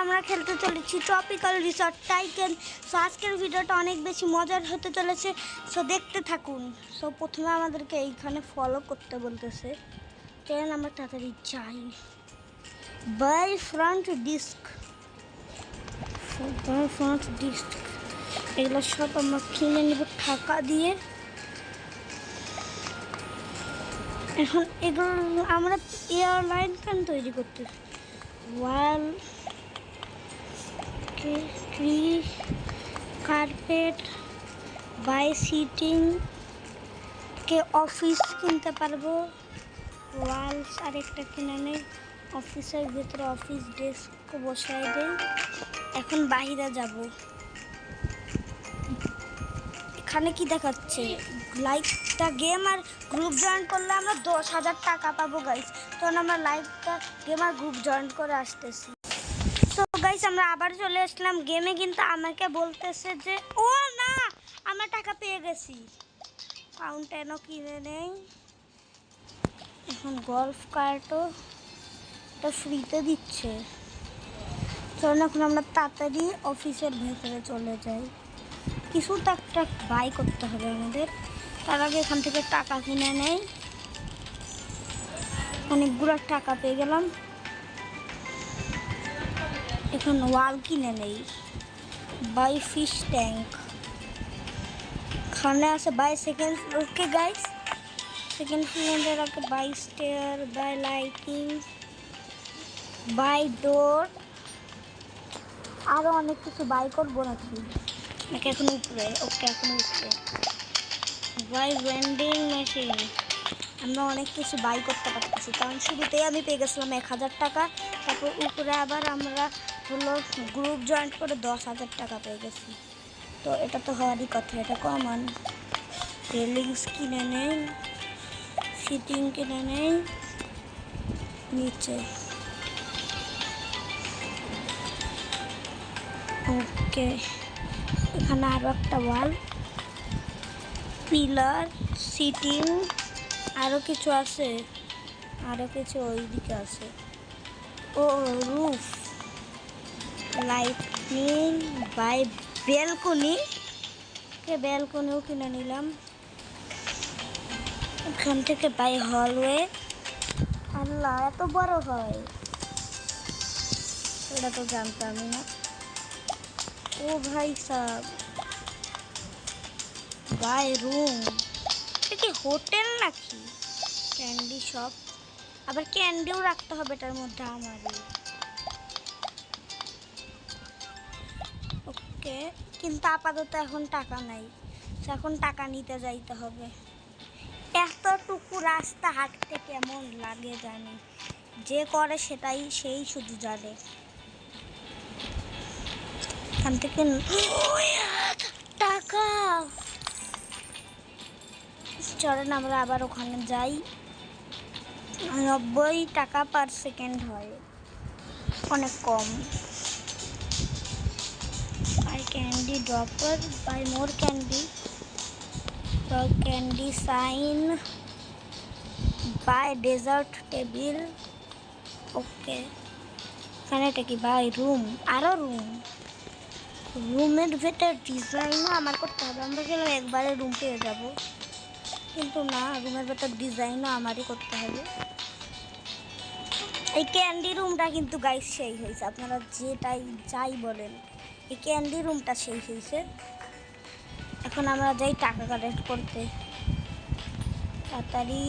আমরা খেলতে চলেছি ট্রপিক্যাল রিসর্ট টাইকেন। সো আজকের ভিডিওটা অনেক বেশি মজার হতে চলেছে, সো দেখতে থাকুন। সো প্রথমে আমাদেরকে এইখানে ফলো করতে বলতেছে, ট্রেন আমরা তাড়াতাড়ি যাই। বাই ফ্রন্ট ডিস্ক, এগুলো সব আমরা কিনে নিব টাকা দিয়ে। এখন এগুলো আমরা এয়ারলাইন কেন তৈরি করতেছি। Wall, tree, carpet, buy sitting কে অফিস কিনতে পারবো। ওয়ালস আরেকটা কিনে নেই, অফিসের ভিতরে অফিস ডেস্ক বসাই দেই। এখন বাইরে যাব। এখানে কি দেখাচ্ছে, লাইক দ্য গেম আর গ্রুপ জয়েন করলে আমরা 10,000 টাকা পাবো গাইস। তখন আমরা লাইক দ্য গেম আর গ্রুপ জয়েন করে আসতেছি। সো গাইস আমরা আবার চলে আসলাম গেমে, কিন্তু আমাকে বলতেছে যে ও না, আমরা টাকা পেয়ে গেছি। ফাউন্টেনও কিনে নেই। এখন গল্ফ কার্টও এটা ফ্রিতে দিচ্ছে। চলুন এখন আমরা তাড়াতাড়ি অফিসের ভেতরে চলে যাই। কিছু তো একটা বাই করতে হবে আমাদের, তার আগে এখান থেকে টাকা কিনে নেই। অনেকগুলো টাকা পেয়ে গেলাম। এখন ওয়াল কিনে নেই। বাই ফিশ ট্যাঙ্ক, খানে আছে বাই সেকেন্ড ফ্লোর কে গাইস। সেকেন্ড ফ্লোরে রাখে buy stair, buy lighting, buy door. আরও অনেক কিছু বাই করবো নাকি এখন উপরে? ওকে এখন উপরে বাই ভেন্ডিং মেশিন। আমরা অনেক কিছু বাই করতে পারতেছি, কারণ শুরুতেই আমি পেয়ে গেছিলাম 1,000 টাকা। তারপর উপরে আবার আমরা হলো গ্রুপ জয়েন্ট করে 10,000 টাকা পেয়ে গেছি। তো এটা তো হওয়ারই কথা, এটা কমন। রেলিংস কিনে নেই, সিটিং কিনে নেই। নিচে ওকে, এখানে আরও একটা ওয়াল, পিলার, সিটিং, আরও কিছু আছে, আরও কিছু ওইদিকে আছে। ও রুফ, লাইটিং, বাই ব্যালকনি কে ব্যালকনিও কিনে নিলাম। এখান থেকে বাই হলওয়ে। আল্লাহ এত বড় হয়, এটা তো জানতামই না। ও ভাই সাব, বাই রুম। এটা কি হোটেল নাকি? ক্যান্ডি শপ, আবার ক্যান্ডিও রাখতে হবে এটার মধ্যে আমারই। ওকে, কিন্তু আপাতত এখন টাকা নাই, এখন টাকা নিতে যাইতে হবে। এতটুকু রাস্তা হাঁটতে কেমন লাগে জানি, যে করে সেই শুধু জানে। এখান থেকে টাকা, চলেন আমরা আবার ওখানে যাই। 90 টাকা পার সেকেন্ড হয়, অনেক কম। Buy candy dropper, buy more candy, candy sign, buy dessert table. Okay, এখানে এটা কি? বাই রুম, আরও রুম। রুমের ভেতর ডিজাইনও আমার করতে হবে। আমরা গেলে একবারে রুম পেয়ে যাব, কিন্তু না, রুমের ভেতর ডিজাইনও আমারই করতে হবে। এই ক্যান্ডি রুমটা কিন্তু গাইস সেই হয়েছে, আপনারা যাই বলেন, এই ক্যান্ডি রুমটা সেই হয়েছে। এখন আমরা যাই টাকা কালেক্ট করতে তাড়াতাড়ি।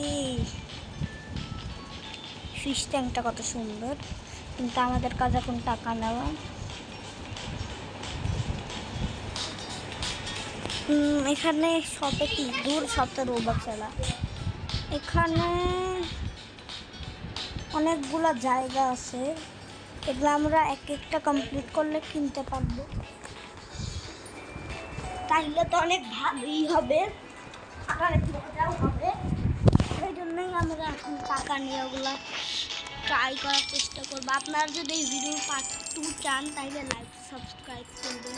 ফিশ ট্যাঙ্কটা কত সুন্দর, কিন্তু আমাদের কাছে এখন টাকা নেওয়া। এখানে শপে কি দূর, শপে রোবক চালা। এখানে অনেকগুলো জায়গা আছে, এগুলো আমরা এক একটা কমপ্লিট করলে কিনতে পারবো। তাহলে তো অনেক ভালোই হবে আর অনেক মজাও হবে। সেই জন্যই আমরা এখন টাকা নিয়ে ওগুলো ট্রাই করার চেষ্টা করবো। আপনারা যদি এই ভিডিও পার্ট 2 চান তাহলে লাইক সাবস্ক্রাইব করবেন।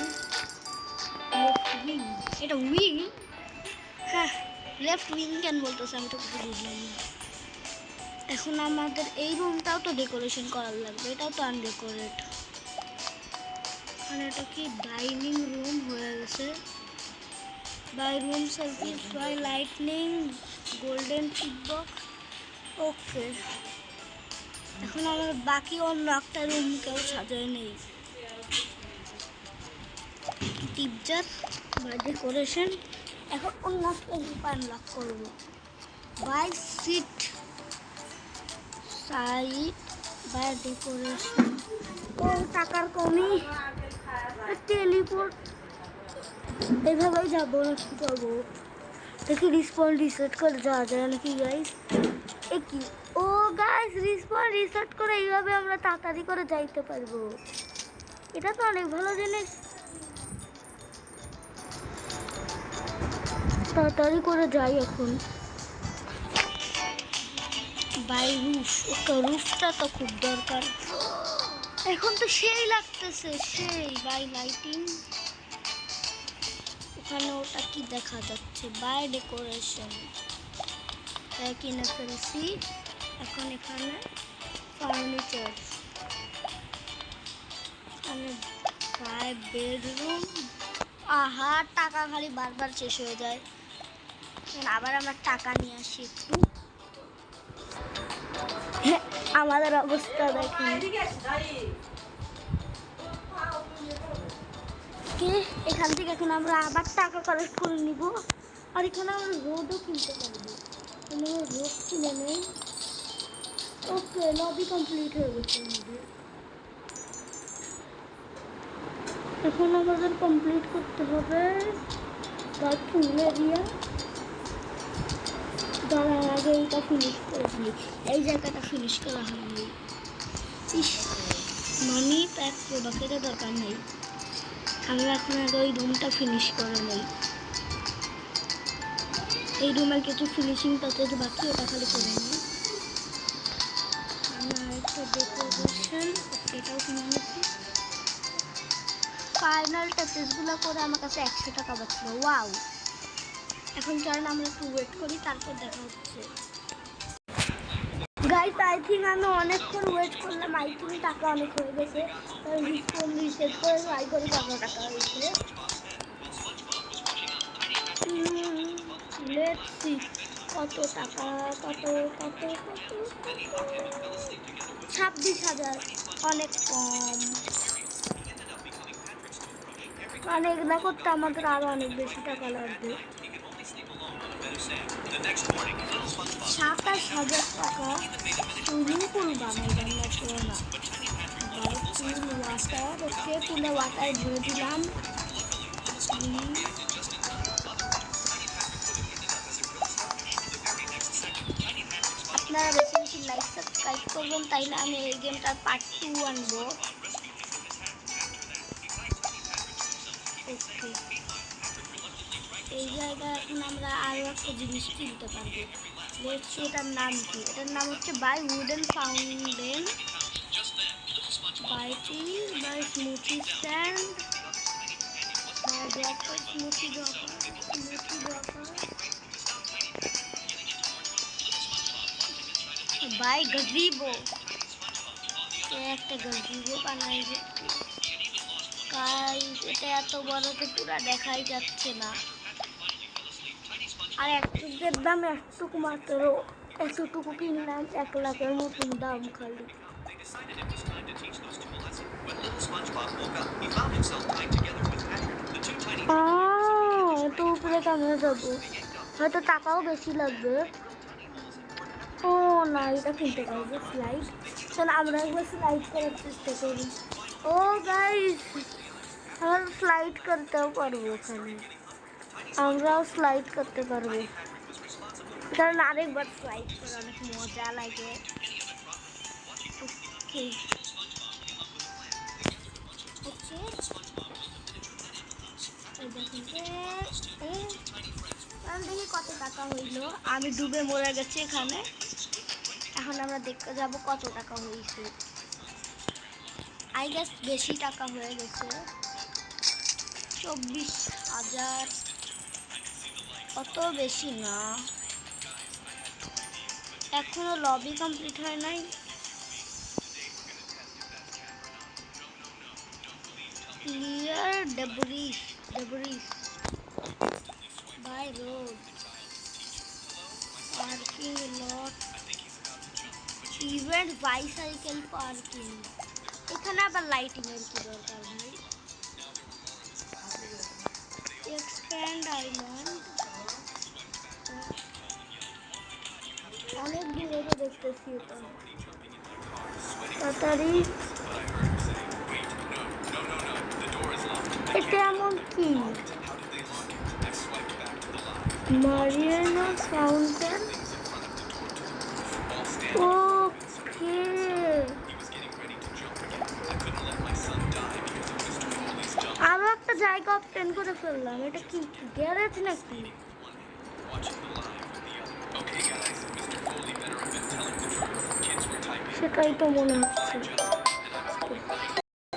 এটা উইং, হ্যাঁ লেফট উইং কেন বলতেছে আমি তো বুঝলাম না। এখন আমাদের এই রুমটাও তো ডেকোরেশন করার লাগবে, এটাও তো আনডেকোরেট। মানে এটা কি ডাইনিং রুম হয়ে গেছে। Buy room service buy lightning golden tip box. Okay, এখন আমার বাকি অন্য একটা রুম কেউ সাজায় নেই। টিপজার বা ডেকোরেশন, এখন অন্য একটা রূপ আনলক করবো। বাই সিট সাইড বা ডেকোরেশন। ও টাকার কমি, টেলিপোর্ট এভাবেই যাবো নাকি যাবো দেখি। রিস্পন রিসেট করে যাওয়া যায় নাকি গাইস? এ কি? ও গাইস, রিস্পন রিসেট করে এইভাবে আমরা তাড়াতাড়ি করে যাইতে পারবো। এটা তো অনেক ভালো জিনিস। তাড়াতাড়ি করে যাই এখন। বাই রুফ, ওকে রুফটা তো খুব দরকার এখন, তো সেই লাগতেছে সেই। বাই লাইটিং, ওখানে ওটা কি দেখা যাচ্ছে? বাই ডেকোরেশন কিনে ফেলছি। এখন এখানে ফার্নিচার, এখানে বাই বেডরুম। আহা, টাকা খালি বারবার শেষ হয়ে যায়। আবার আমরা টাকা নিয়ে আসি একটু। আমাদের অবস্থা দেখেন। এখান থেকে এখন আমরা আবার টাকা কালেক্ট করে নিব। আর এখানে আমরা রোডও কিনতে পারবো। রোড কিনে নেই। ওকে, লবি কমপ্লিট হয়ে গেছে আমাদের। এখন আমাদের কমপ্লিট করতে হবে পুল এরিয়া। যাওয়ার আগে এইটা ফিনিশ করে দিই। এই জায়গাটা ফিনিশ করা হয়নি। ইস, মানি প্যাক প্রোডাক্টের দরকার নেই। আমরা এখন আগে ওই রুমটা ফিনিশ করে নেই। এই রুমের কিছু ফিনিশিং টাচেস বাকি, ওটা খালি করে নিই। আমরা আরেকটা ডেকোরেশন, এটাও কিনে নিচ্ছি। ফাইনাল টাচেসগুলো করে আমার কাছে 100 টাকা বাঁচলো। ওয়াও! এখন চলেন আমরা একটু ওয়েট করি, তারপর দেখা হচ্ছে। গাইস, আই থিঙ্ক আমি অনেকক্ষণ ওয়েট করলাম। আই থিঙ্ক টাকা অনেক হয়ে গেছে। রিস্পন রিসেট করে ট্রাই করি কত টাকা হয়েছে। লেটস সি কত টাকা। কত কত কত 26,000, অনেক কম। অনেক না করতে আমাদের আরো অনেক বেশি টাকা লাগবে। 27,000 টাকা সুইমিং পুল বানাইলাম না পুরো না। পুল ওয়াটার, ওকে পুলে ওয়াটার ভরে দিলাম। আপনারা বেশি বেশি লাইক সাবস্ক্রাইব করবেন, তাইলে আমি এই গেমটার পার্ট 2 আনবো। ওকে, এই জায়গায় এখন আমরা আরও একটা জিনিস কিনতে পারবো। দেখছি এটার নাম কি। এটার নাম হচ্ছে buy wooden fountain, buy tea, buy smoothie stand, buy dropper, smoothie dropper, smoothie dropper, buy gazebo. একটা গজিবো বানাইবে। গাইস, এটা এত বড় তো পুরা দেখাই যাচ্ছে না। আর একটুকের দাম একটুকু মাত্র। এতটুকু কিনলাম 1 লাখের মতন দাম খালি। তো উপরে কেমন যাবো? হয়তো টাকাও বেশি লাগবে। ও না, এটা কিনতে পারবো স্লাইড। তাহলে আমরা একবার স্লাইড করার চেষ্টা করি। ও গাইস, আমরা স্লাইড করতেও পারবো ওখানে। আমরাও স্লাইড করতে পারবো, কারণ আরেকবার স্লাইড করে অনেক মজা লাগে। ওকে ওকে, দেখি কত টাকা হইলো। আমি ডুবে মরে গেছি এখানে। এখন আমরা দেখতে যাব কত টাকা হয়েছে। আই গেস বেশি টাকা হয়ে গেছে, 24,000। অত বেশি না, এখনো লবি কমপ্লিট হয় নাই। Clear debris. By road. Parking lot. Event bicycle parking. এখানে আবার লাইটিং এর কি দরকার ভাই? Expand island. অনেক দূরে তো দেখতেছি এটা। তাড়াতাড়ি। এটা এমন কি? Mariana fountain. ওকে। আরো একটা জায়গা অবটেন করে ফেললাম। এটা কি গ্যারেজ নাকি? সেটাই তো মনে হচ্ছে।